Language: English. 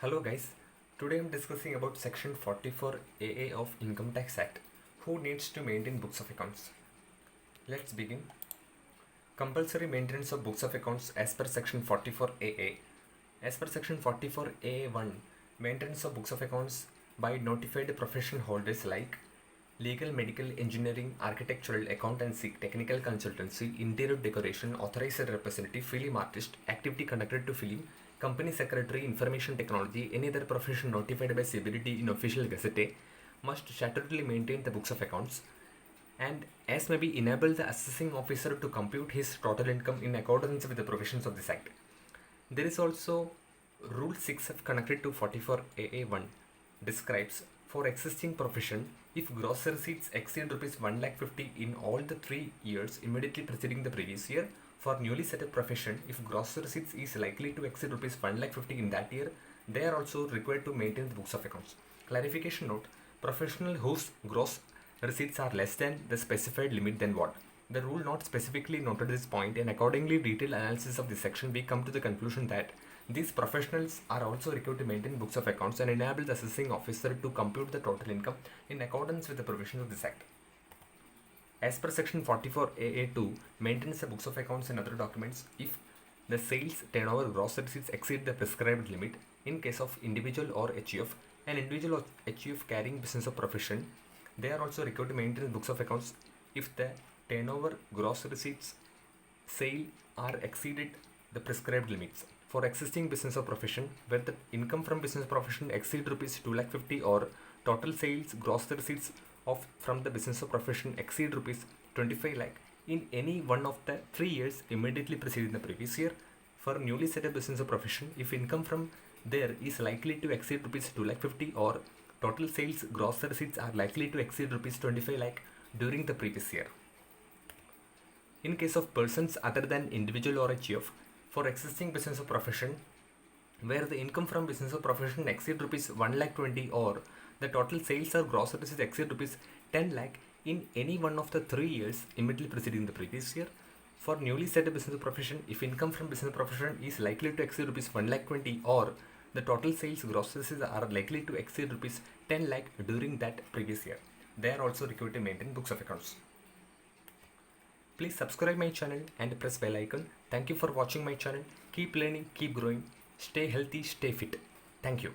Hello guys, today I'm discussing about section 44AA of Income Tax Act. Who needs to maintain books of accounts? Let's begin. Compulsory maintenance of books of accounts as per section 44AA. As per section 44AA1, maintenance of books of accounts by notified profession holders like legal, medical, engineering, architectural, accountancy, technical consultancy, interior decoration, authorized representative, film artist, activity conducted to film, company secretary, information technology, any other profession notified by CBDT in official gazette must statutorily maintain the books of accounts and as may be enable the assessing officer to compute his total income in accordance with the provisions of this act. There is also Rule 6 connected to 44AA1 describes for existing profession if gross receipts exceed rupees 1,50,000 in all the 3 years immediately preceding the previous year. For newly set up profession, if gross receipts is likely to exceed rupees 1,50,000 in that year, they are also required to maintain the books of accounts. Clarification note: professional whose gross receipts are less than the specified limit, then what? The rule not specifically noted this point, and accordingly detailed analysis of this section, we come to the conclusion that these professionals are also required to maintain books of accounts and enable the assessing officer to compute the total income in accordance with the provisions of this act. As per section 44AA2, maintains the books of accounts and other documents if the sales, turnover, gross receipts exceed the prescribed limit. In case of individual or HUF, an individual or HUF carrying business of profession, they are also required to maintain books of accounts if the turnover, gross receipts, sale are exceeded the prescribed limits. For existing business or profession, where the income from business profession exceed rupees 2,50,000 or total sales, gross receipts of from the business or profession exceed rupees 25 lakh in any one of the 3 years immediately preceding the previous year. For newly set up business or profession, if income from there is likely to exceed rupees 2,50,000 or total sales, gross receipts are likely to exceed rupees 25 lakh during the previous year. In case of persons other than individual or HUF, for existing business or profession, where the income from business or profession exceed rupees 1,20,000 or the total sales or gross receipts exceed rupees 10 lakh in any one of the 3 years immediately preceding the previous year. For newly set up business or profession, if income from business profession is likely to exceed rupees 1,20,000 or the total sales, gross receipts are likely to exceed rupees 10 lakh during that previous year, they are also required to maintain books of accounts. Please subscribe my channel and press bell icon. Thank you for watching my channel. Keep learning, keep growing. Stay healthy, stay fit. Thank you.